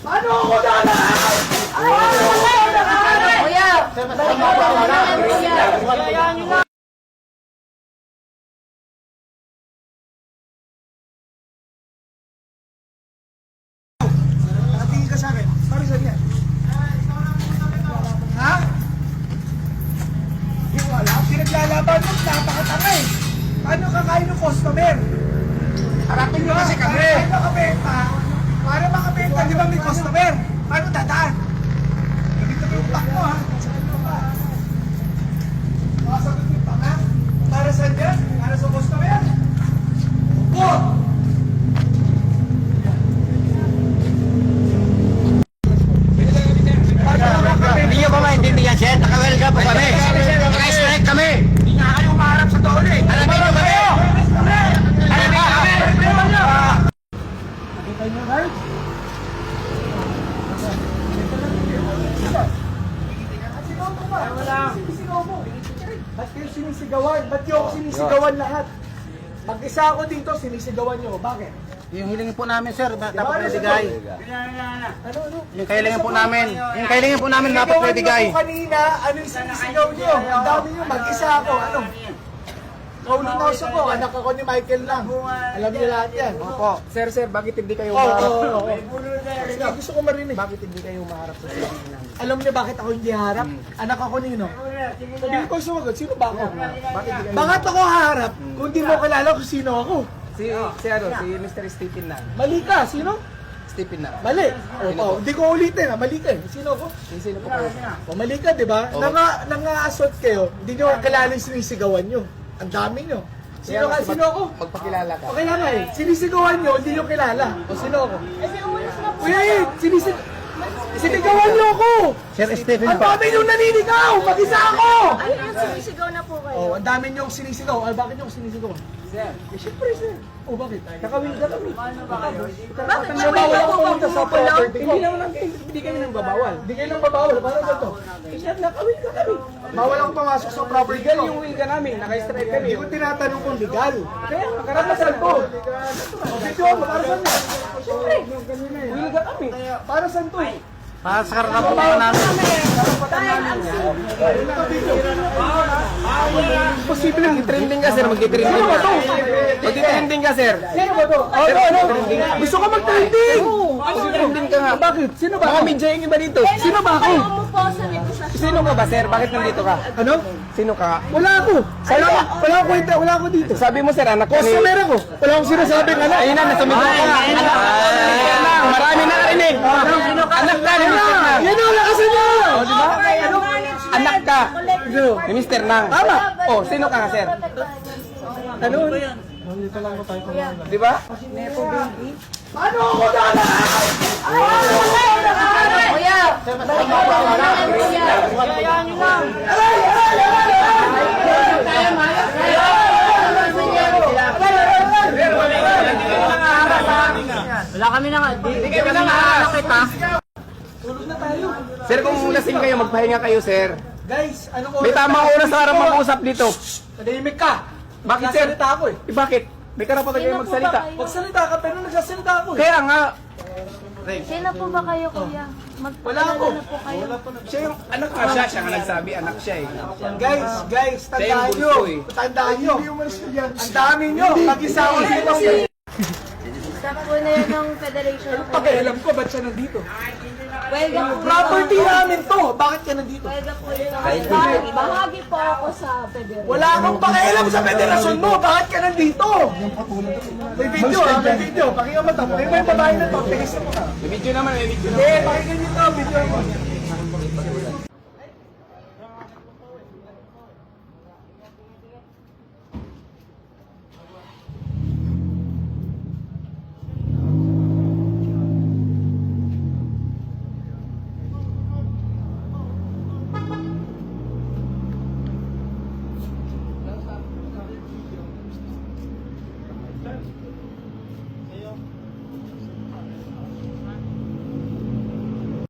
Ano ako dadaan? Kuya! Nakatingin ka sa akin. Sorry, saan yan? Ha? Hindi ko alam. Pinaglalaban mo, napakatanga eh. Paano kakain ng customer? Harapin nyo kasi kami. Paano makabenta? Di ba may customer? Paano dadaan? Ganito mo yung pack mo ha. Makasagot yung pack ha? Para saan yan? Para sa customer? Opo! Hindi nyo ba maintindihan, sir? Naka-welcome po kami. Naka-strike kami. Hindi nga kayo maharap sa doon eh. Alamin nyo kami. Alamin kami! Nakita nyo guys? Sinisigaw mo ba? Sinisigaw mo. Ba't kayo sinisigawan? Ba't kayo ako sinisigawan lahat? Mag-isa ako dito, sinisigawan nyo. Bakit? Yung hilingin po namin, sir, dapat ibigay. Ano? Yung kailingin po namin. Yung kailingin po namin dapat ibigay. Sinisigawan nyo ako kanina, ano yung sinisigaw nyo? Ang dami nyo, mag-isa ako. Ano? Kaunin ko, anak ako ni Michael lang. Alam niyo lahat yan. Opo. Sir, bakit hindi kayo Oo. Sige, gusto ko marinig. Bakit hindi kayo maharap sa sinabi namin? Alam niyo bakit ako hindi harap? Anak ako nino. Hindi ko sumagot. Sino ba ako? Bakit ako haharap kung di mo kilala kung sino ako? Si Mr. Stephen lang. Mali ka. Sino? Stephen lang. Mali. Hindi ko ulitin. Mali ka. Sino ako? Sino po kayo? Mali ka, di ba? Nanga-assault kayo. Hindi niyo kilala yung sinisigawan niyo. Ang dami niyo. Sino ako? Magpakilala ka. Okay lang eh. Sinisigawan niyo, hindi niyo kilala. O sino ako? Kuya eh, sinisigawan niyo ako! Sir Stephen Ang dami niyong naninigaw! Mag-isa ako! Ano yung sinisigaw na po kayo? Oh, ang dami niyong sinisigaw. Ay, bakit niyo ako sinisigaw? Sir. Eh, syempre, sir. Oh, bakit? Nakawin ka kami. Bakit Nabawal ako pumunta sa property ko. Hindi kayo nang babawal. Hindi kayo nang babawal. Paano ba ito? Sir, nakawin ka kami. Bawal akong pumasok sa property ko. Yung will ka namin, naka-strike kami. Hindi ko tinatanong kung legal. Kaya, karanasan ko. Video mo, para saan yan? Syempre. Will ka kami. Para saan to? Para sa karanasan po namin. Posible lang. Trending ka, sir. Mag-trending ka. Mag-trending ka, sir. Sino ba to? Ano? Gusto ko mag-trending! Mag-trending ka nga. Bakit? Sino ba Mga ako? media yung iba dito. Sino ba ako? Umuposan ito sa Sino ka ba, sir? Bakit nandito ka? Ano? Sino ka? Wala ako. Wala ako kwenta. Wala ako dito. Sabi mo, sir, anak ko ni... Customer ako. Wala akong sinasabing anak. Ayun na, nasumigaw ka nga. Marami na narinig. Anak ka ni Mr. Nang. Yan ang lakasan niya! O, di ba? Anak ka ni Mr. Nang. Tama. O, sino ka nga, sir? Ano? Di ba? Ano ako dadaan? Kuya! Wala kami na nga. Hindi kami na nga kita. Tulog na tayo. Sir, kung lasing kayo, magpahinga kayo, sir. Guys, anong oras? May tamang oras para mag-usap dito. Tahimik ka. Bakit, sir? Nagsasalita ako eh. Bakit? May karapatan kayo magsalita. Magsalita ka pero nagsasalita ako eh. Kaya nga, Sino po ba kayo, kuya? Wala ako. Magpapalala na po kayo. siya yung anak nga siya nga nagsabi, anak siya eh. Guys, Siya yung tandaan nyo. bunso eh. Tandaan nyo. Ang dami nyo. Mag-isa ako dito. Staff po na yun ng Federation. Pakialam ko, ba't siya nandito? Welga po. Property namin to. Bakit ka nandito? Welga po ito. Bahagi po ako sa Federation. Wala akong pakialam sa federasyon mo. Bakit ka nandito? May video ha, may video. Pakinggan mo ito. Pakinggan mo yung babae na to. Tigis mo ka. May video naman, may video naman. Pakinggan nyo ito. Video mo.